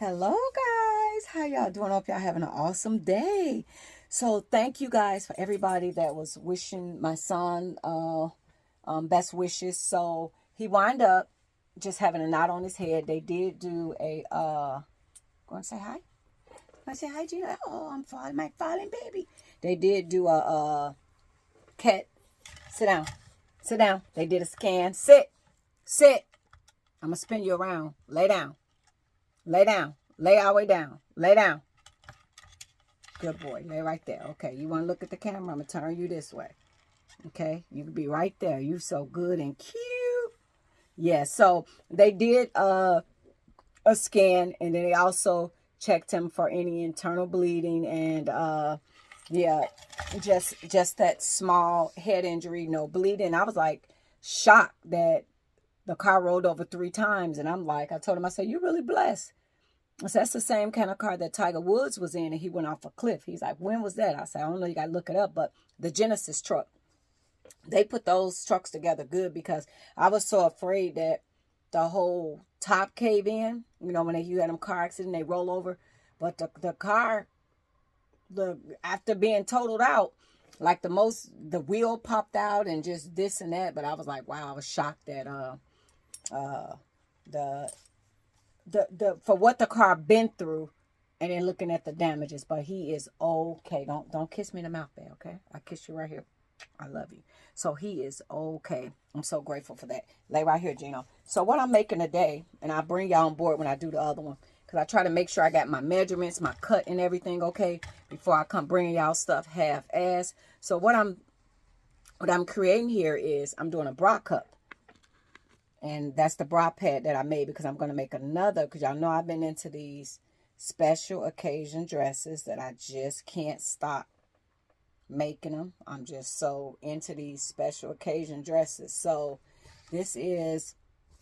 Hello guys, how y'all doing? Hope y'all having an awesome day. So thank you guys for everybody that was wishing my son best wishes. So he wound up just having a knot on his head. They did do a going to say hi. I say hi, Gina. Oh, I'm falling, my falling baby. They did do a cat. Sit down, sit down. They did a scan. Sit. I'm gonna spin you around. Lay down. Lay down. Lay all the way down. Lay down. Good boy. Lay right there. Okay. You want to look at the camera? I'm going to turn you this way. Okay. You can be right there. You so good and cute. Yeah. So they did a scan, and then they also checked him for any internal bleeding and yeah, just that small head injury, no bleeding. I was like shocked that the car rolled over 3 times, and I'm like, I told him, I said, you're really blessed. So that's the same kind of car that Tiger Woods was in, and he went off a cliff. He's like, when was that? I said, I don't know, you got to look it up. But the Genesis truck, they put those trucks together good, because I was so afraid that the whole top cave in, when you had them car accident, they roll over. But the car, after being totaled out, like the wheel popped out and just this and that. But I was like, wow, I was shocked that the for what the car been through, and then looking at the damages. But he is okay. Don't kiss me in the mouth, babe. Okay, I kiss you right here. I love you. So he is okay. I'm so grateful for that. Lay right here, Gino. So what I'm making today, and I'll bring y'all on board when I do the other one, because I try to make sure I got my measurements, my cut, and everything okay before I come bringing y'all stuff half-ass. So what I'm creating here is I'm doing a bra cup. And that's the bra pad that I made, because I'm going to make another, because y'all know I've been into these special occasion dresses that I just can't stop making them. I'm just so into these special occasion dresses. So this is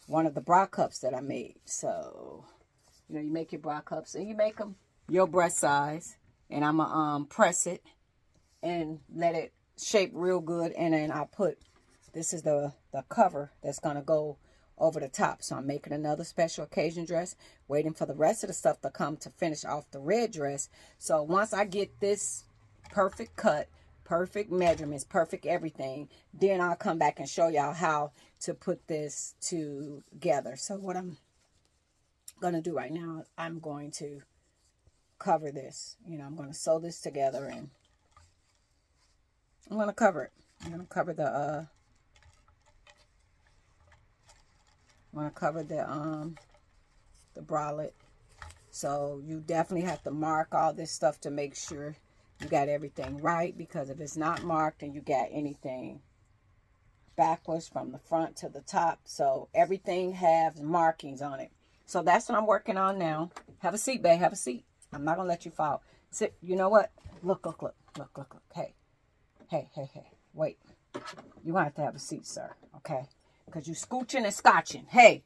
one of the bra cups that I made. So, you make your bra cups and you make them your breast size. And I'm going to press it and let it shape real good. And then I put, this is the cover that's going to go over the top. So I'm making another special occasion dress, waiting for the rest of the stuff to come to finish off the red dress. So once I get this perfect cut, perfect measurements, perfect everything, then I'll come back and show y'all how to put this together. So what I'm going to do right now, I'm going to cover this. I'm going to sew this together, and I'm going to cover it. I'm going to cover the the bralette. So you definitely have to mark all this stuff to make sure you got everything right, because if it's not marked and you got anything backwards from the front to the top, so everything has markings on it. So that's what I'm working on now. Have a seat, babe. Have a seat. I'm not gonna let you fall. Sit. You know what? Look. Hey. Wait. You're gonna have a seat, sir. Okay? Because you scooching and scotching. Hey,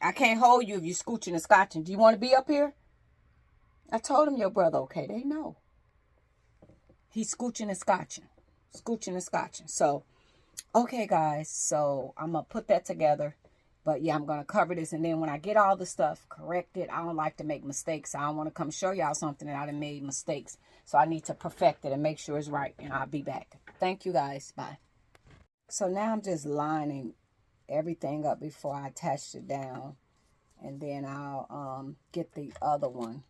I can't hold you if you scooching and scotching. Do you want to be up here? I told him your brother, okay? They know. He's scooching and scotching. Scooching and scotching. So, okay, guys. So, I'm going to put that together. But, yeah, I'm going to cover this. And then when I get all the stuff corrected, I don't like to make mistakes. I don't want to come show y'all something that I done made mistakes. So, I need to perfect it and make sure it's right. And I'll be back. Thank you, guys. Bye. So, now I'm just lining everything up before I attach it down, and then I'll get the other one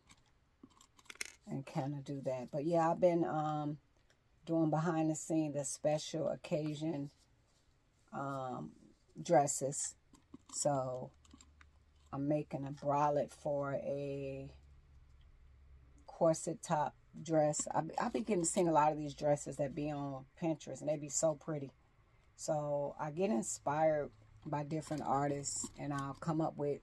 and kind of do that. But yeah, I've been doing behind the scenes the special occasion dresses. So I'm making a bralette for a corset top dress. I've been getting to see a lot of these dresses that be on Pinterest, and they be so pretty. So I get inspired by different artists, and I'll come up with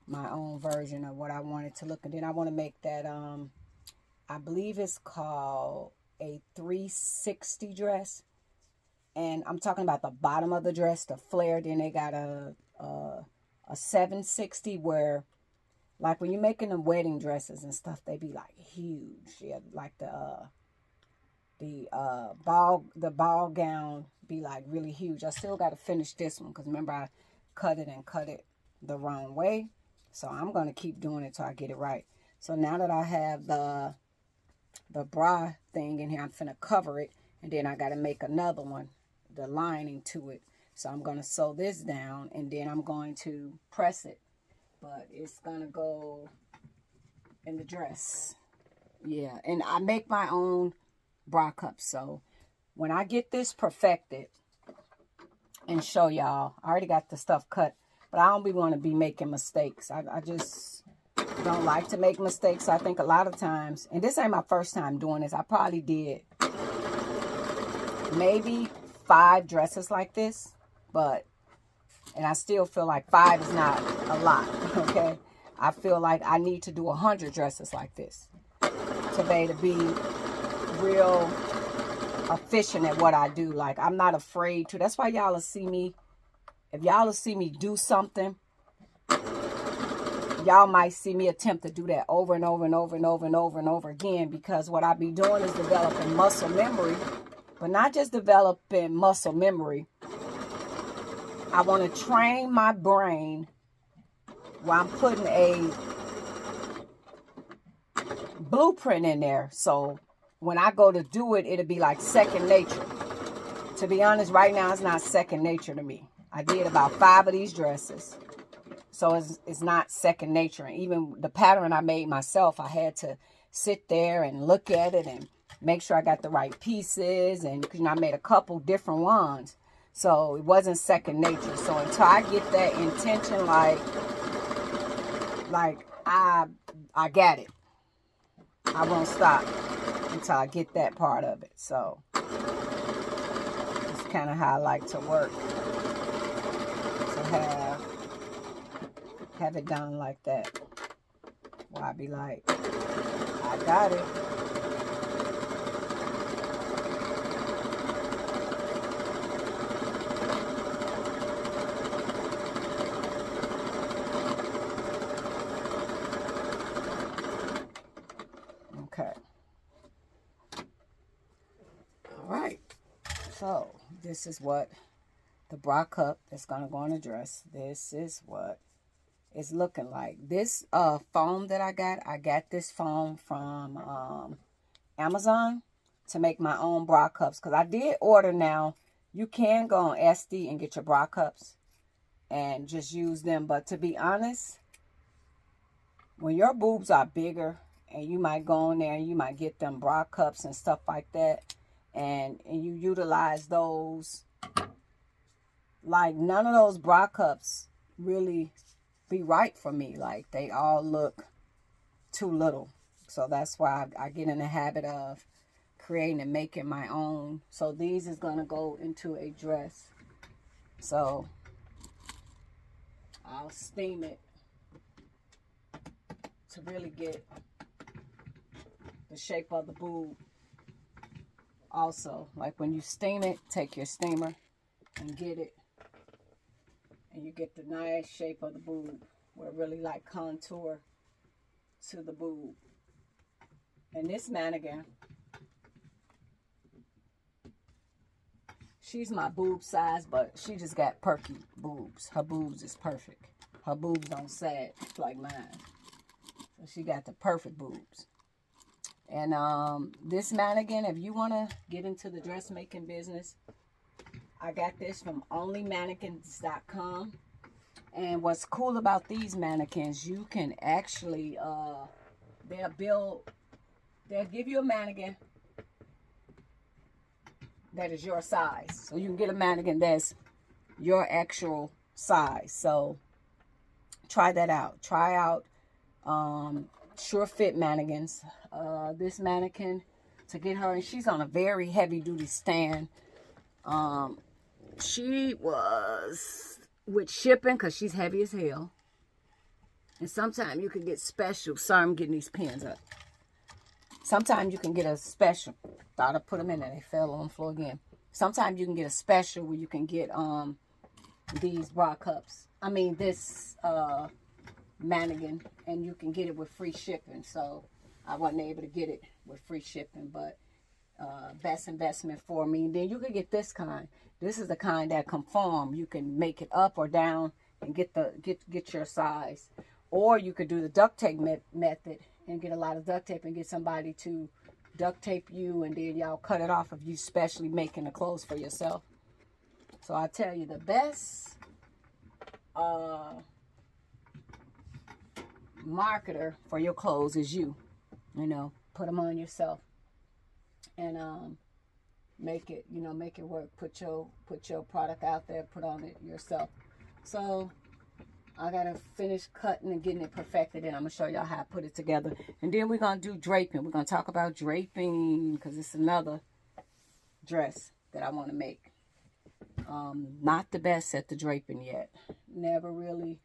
my own version of what I want it to look. And then I want to make that I believe it's called a 360 dress, and I'm talking about the bottom of the dress, the flare. Then they got a 760, where like when you're making the wedding dresses and stuff, they be like huge. Yeah, like the ball gown be like really huge. I still got to finish this one, because remember I cut it the wrong way. So I'm going to keep doing it till I get it right. So now that I have the bra thing in here, I'm finna cover it. And then I got to make another one, the lining to it. So I'm going to sew this down and then I'm going to press it. But it's going to go in the dress. Yeah, and I make my own bra cups. So when I get this perfected and show y'all, I already got the stuff cut. But I don't want to be making mistakes. I just don't like to make mistakes. I think a lot of times, and this ain't my first time doing this. I probably did maybe 5 dresses like this. And I still feel like 5 is not a lot, okay? I feel like I need to do 100 dresses like this to be able to be real efficient at what I do. Like, I'm not afraid to. That's why y'all will see me. If y'all will see me do something, y'all might see me attempt to do that over and over and over and over and over and over again, because what I be doing is developing muscle memory, but not just developing muscle memory. I want to train my brain while I'm putting a blueprint in there. So when I go to do it, it'll be like second nature. To be honest, right now, it's not second nature to me. I did about 5 of these dresses. So it's not second nature. And even the pattern I made myself, I had to sit there and look at it and make sure I got the right pieces. And I made a couple different ones. So it wasn't second nature. So until I get that intention, like I got it. I won't stop until I get that part of it. So it's kind of how I like to work. So have it done like that. Well, I be like, I got it. Okay. All right. So this is what the bra cup that's going to go on the dress. This is what it's looking like. This foam that I got this foam from Amazon to make my own bra cups. Because I did order now. You can go on Etsy and get your bra cups and just use them. But to be honest, when your boobs are bigger, and you might go in there and you might get them bra cups and stuff like that, and you utilize those, like none of those bra cups really be right for me. Like they all look too little. So that's why I get in the habit of creating and making my own. So these is going to go into a dress. So I'll steam it to really get the shape of the boob. Also, like when you steam it, take your steamer and get it, and you get the nice shape of the boob where it really like contour to the boob. And this mannequin, she's my boob size, but she just got perky boobs. Her boobs is perfect. Her boobs don't sag like mine. So she got the perfect boobs. And this mannequin, if you want to get into the dressmaking business, I got this from onlymannequins.com. And what's cool about these mannequins, you can actually, they'll give you a mannequin that is your size. So you can get a mannequin that's your actual size. So try that out. Try out Sure Fit mannequins. This mannequin, to get her, and she's on a very heavy duty stand. She was with shipping because she's heavy as hell. And sometimes you can get special. Sorry, I'm getting these pins up. Sometimes you can get a special. Thought I put them in there. They fell on the floor again. Sometimes you can get a special where you can get these bra cups. I mean this mannequin, and you can get it with free shipping. So I wasn't able to get it with free shipping, but best investment for me. Then you can get this kind. This is the kind that conform. You can make it up or down and get your size. Or you could do the duct tape method and get a lot of duct tape and get somebody to duct tape you, and then y'all cut it off if you specially making the clothes for yourself. So I tell you, the best marketer for your clothes is you. You know, put them on yourself and make it, you know, make it work. Put your product out there, put on it yourself. So I gotta finish cutting and getting it perfected, and I'm gonna show y'all how I put it together. And then we're gonna do draping. We're gonna talk about draping because it's another dress that I want to make. Not the best at the draping yet. Never really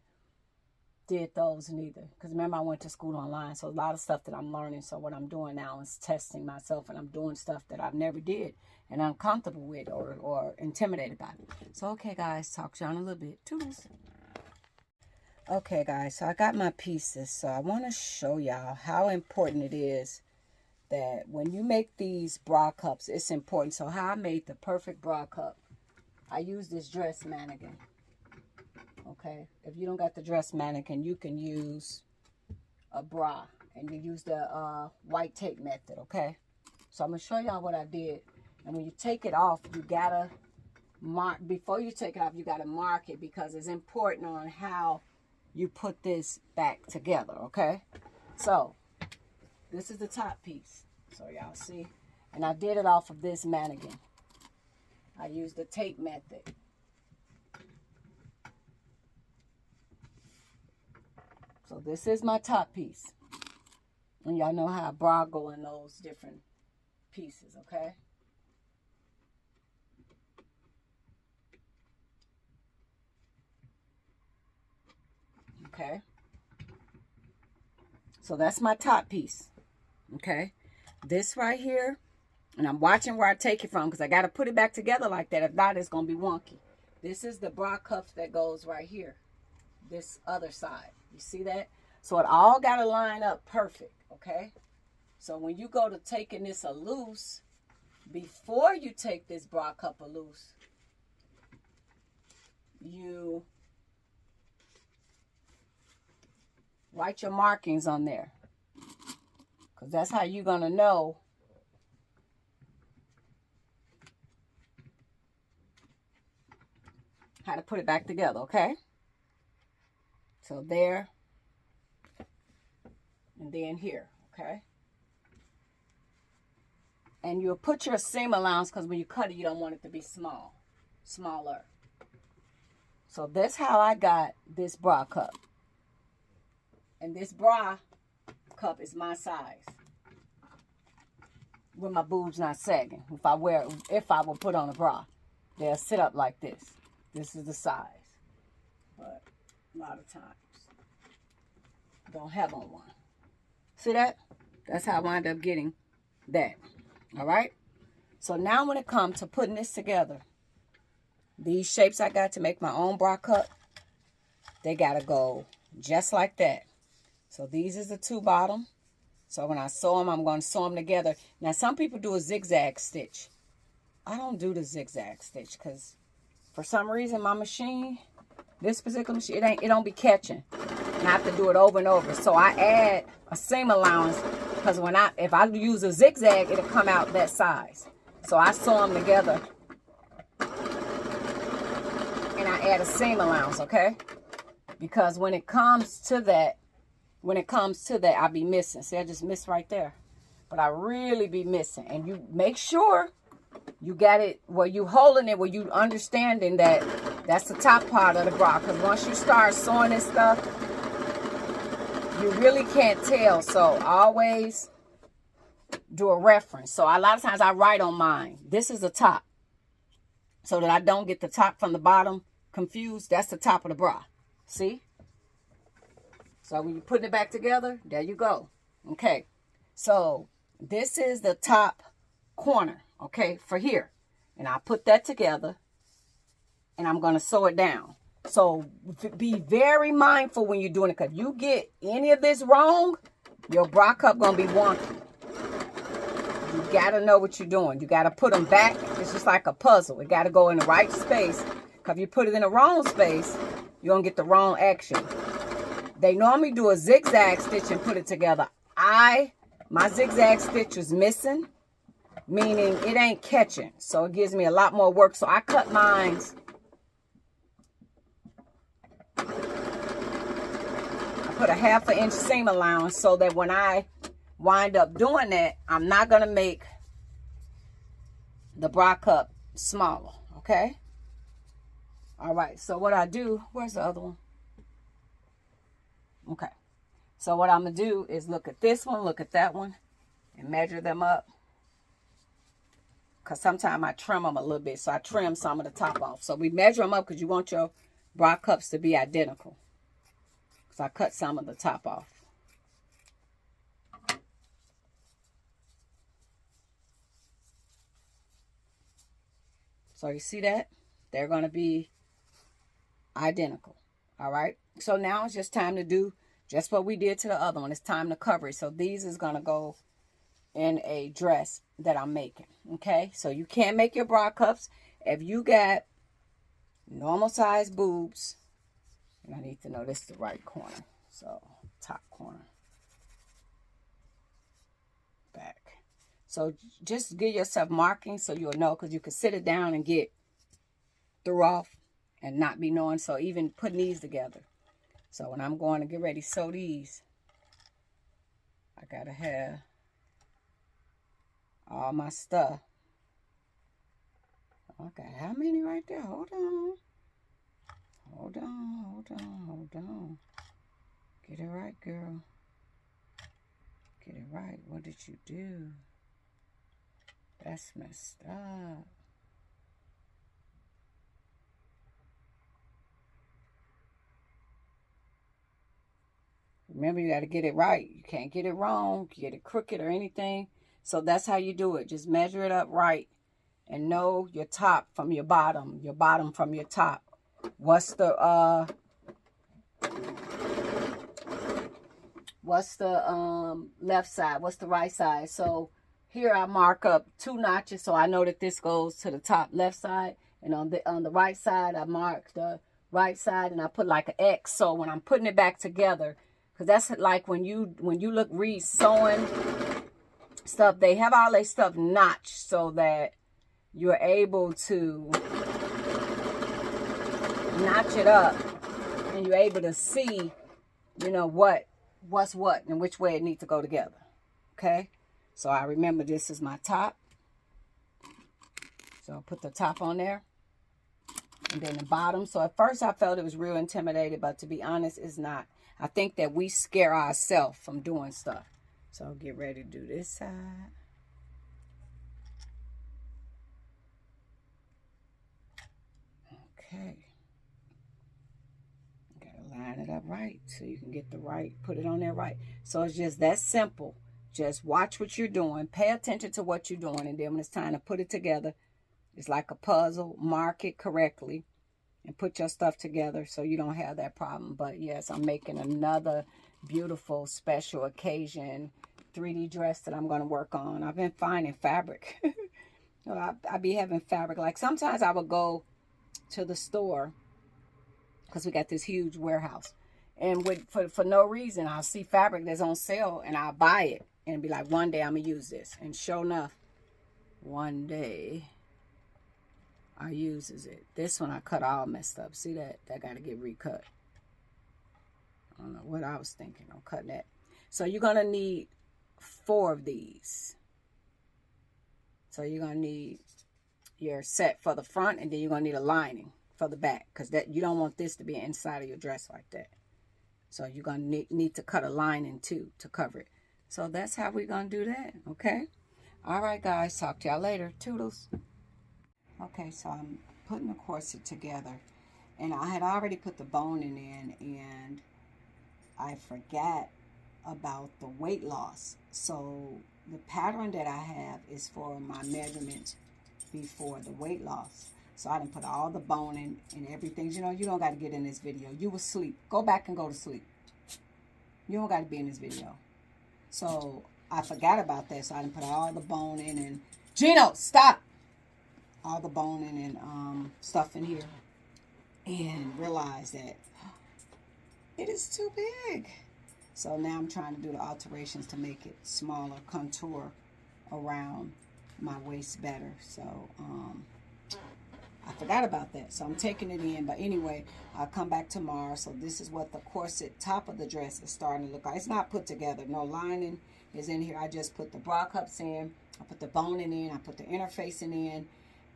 did those neither. Because remember, I went to school online, so a lot of stuff that I'm learning. So what I'm doing now is testing myself, and I'm doing stuff that I've never did and I'm comfortable with or intimidated by. So okay, guys, talk to y'all in a little bit. Toodles. Okay, guys, so I got my pieces. So I want to show y'all how important it is that when you make these bra cups, it's important. So how I made the perfect bra cup, I use this dress mannequin. Okay, if you don't got the dress mannequin, you can use a bra, and you use the white tape method. Okay, so I'm gonna show y'all what I did. And when you take it off, you gotta mark. Before you take it off, you gotta mark it, because it's important on how you put this back together. Okay, so this is the top piece, so y'all see, and I did it off of this mannequin. I used the tape method. So this is my top piece. And y'all know how a bra go in those different pieces, okay? Okay. So that's my top piece. Okay. This right here, and I'm watching where I take it from, because I got to put it back together like that. If not, it's going to be wonky. This is the bra cuff that goes right here. This other side. You see that? So it all got to line up perfect, okay? So when you go to taking this a loose, before you take this bra cup a loose, you write your markings on there, because that's how you're going to know how to put it back together, okay? So there, and then here, okay? And you'll put your seam allowance, because when you cut it, you don't want it to be smaller. So that's how I got this bra cup. And this bra cup is my size, with my boobs not sagging. If I will put on a bra, they'll sit up like this. This is the size. But a lot of times, don't have on one. See that? That's how I wind up getting that. All right? So now when it comes to putting this together, these shapes I got to make my own bra cup, they got to go just like that. So these is the two bottom. So when I sew them, I'm going to sew them together. Now, some people do a zigzag stitch. I don't do the zigzag stitch, because for some reason my machine, this particular machine, it don't be catching. And I have to do it over and over. So I add a seam allowance, because if I use a zigzag, it'll come out that size. So I sew them together, and I add a seam allowance, okay? Because when it comes to that, I be missing. See, I just missed right there. But I really be missing. And you make sure you got it where you holding it, where you understanding that that's the top part of the bra. Because once you start sewing this stuff, you really can't tell. So always do a reference. So a lot of times I write on mine, this is the top, so that I don't get the top from the bottom confused. That's the top of the bra. See? So when you're putting it back together, there you go. Okay. So this is the top corner, okay, for here. And I put that together, and I'm going to sew it down. So be very mindful when you're doing it, because you get any of this wrong, your bra cup going to be wonky. You got to know what you're doing. You got to put them back. It's just like a puzzle. It got to go in the right space, because if you put it in the wrong space, you're going to get the wrong action. They normally do a zigzag stitch and put it together. My zigzag stitch was missing, meaning it ain't catching. So it gives me a lot more work. So I cut mines. I put a 1/2 inch seam allowance so that when I wind up doing that, I'm not going to make the bra cup smaller, okay? All right, so what I do, where's the other one? Okay, so what I'm going to do is look at this one, look at that one, and measure them up. Because sometimes I trim them a little bit, so I trim some of the top off. So we measure them up because you want your bra cups to be identical. So I cut some of the top off. So you see that? They're going to be identical. All right. So now it's just time to do just what we did to the other one. It's time to cover it. So these is going to go in a dress that I'm making. Okay. So you can't make your bra cups if you got normal size boobs. And I need to know this is the right corner. So top corner. Back. So just give yourself markings so you'll know, because you can sit it down and get through off and not be knowing. So even putting these together. So when I'm going to get ready to sew these, I got to have all my stuff. Okay, how many right there? Hold on. Hold on, hold on, hold on. Get it right, girl. Get it right. What did you do? That's messed up. Remember, you got to get it right. You can't get it wrong, get it crooked or anything. So that's how you do it. Just measure it up right and know your top from your bottom from your top. What's the left side? What's the right side? So here I mark up 2 notches, so I know that this goes to the top left side, and on the right side I mark the right side, and I put like an X. So when I'm putting it back together, because that's like when you read sewing stuff, they have all their stuff notched so that you're able to notch it up and you're able to see, you know, what's what and which way it needs to go together. Okay, so I remember this is my top, so I'll put the top on there, and then the bottom. So at first I felt it was real intimidated, but to be honest, it's not. I think that we scare ourselves from doing stuff. So I'll get ready to do this side. Okay. Line it up right so you can get the right, put it on there right. So it's just that simple. Just watch what you're doing, pay attention to what you're doing, and then when it's time to put it together, it's like a puzzle. Mark it correctly and put your stuff together so you don't have that problem. But yes, I'm making another beautiful special occasion 3D dress that I'm going to work on. I've been finding fabric. I be having fabric. Like sometimes I would go to the store, because we got this huge warehouse, and for no reason I'll see fabric that's on sale and I'll buy it and be like, one day I'm gonna use this. And sure enough, one day I uses it. This one I cut all messed up. See that got to get recut. I don't know what I was thinking on cutting that. So you're gonna need 4 of these. So you're gonna need your set for the front, and then you're gonna need a lining for the back, because that you don't want this to be inside of your dress like that. So you're gonna need to cut a lining too to cover it. So that's how we're gonna do that. Okay, all right guys, talk to y'all later. Toodles. Okay, so I'm putting the corset together, and I had already put the boning in, and I forgot about the weight loss. So the pattern that I have is for my measurements before the weight loss. So I didn't put all the boning and everything. You know, you don't got to get in this video. You will sleep. Go back and go to sleep. You don't got to be in this video. So I forgot about that. So I didn't put all the boning and... Gino, stop! All the boning and stuff in here. And realize that it is too big. So now I'm trying to do the alterations to make it smaller, contour around my waist better. So I forgot about that. So I'm taking it in. But anyway, I'll come back tomorrow. So this is what the corset top of the dress is starting to look like. It's not put together. No lining is in here. I just put the bra cups in. I put the boning in. I put the interfacing in.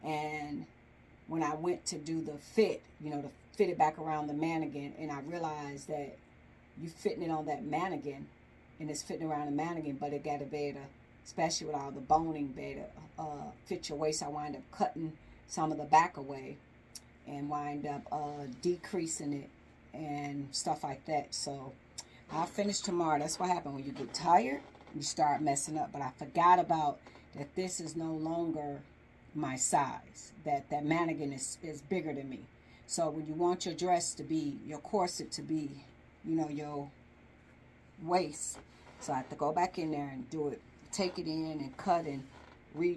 And when I went to do the fit, you know, to fit it back around the mannequin, and I realized that you fitting it on that mannequin, and it's fitting around the mannequin, but it got to be able to, especially with all the boning, be able to fit your waist. I wind up cutting some of the back away and wind up decreasing it and stuff like that. So I'll finish tomorrow. That's what happened when you get tired, you start messing up. But I forgot about that this is no longer my size, that mannequin is bigger than me. So when you want your dress to be, your corset to be, you know, your waist, so I have to go back in there and do it, take it in and cut and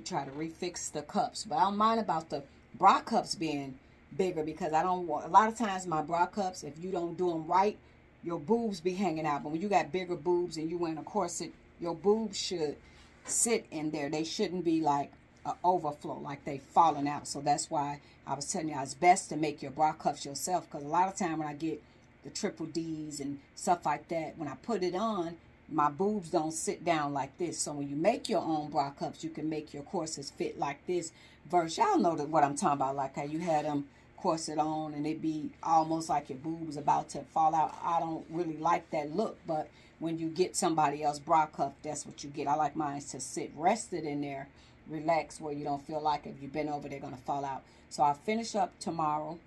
try to refix the cups. But I don't mind about the bra cups being bigger, because I don't want, a lot of times my bra cups, if you don't do them right, your boobs be hanging out. But when you got bigger boobs and you wearing a corset, your boobs should sit in there. They shouldn't be like an overflow, like they falling out. So that's why I was telling you, it's best to make your bra cups yourself, because a lot of time when I get the triple D's and stuff like that, when I put it on, my boobs don't sit down like this. So when you make your own bra cups, you can make your corsets fit like this. Versus, y'all know what I'm talking about, like how you had them corset on and it be almost like your boobs about to fall out. I don't really like that look, but when you get somebody else bra cup, that's what you get. I like mine to sit rested in there, relax, where you don't feel like if you've been over, they're going to fall out. So I'll finish up tomorrow,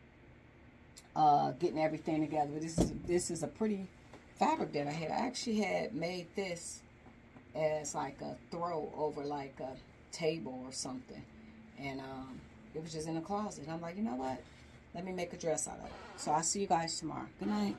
getting everything together. This is a pretty fabric that I had. I actually had made this as like a throw over like a table or something, and it was just in the closet. I'm like, you know what, let me make a dress out of it. So I'll see you guys tomorrow. Good night.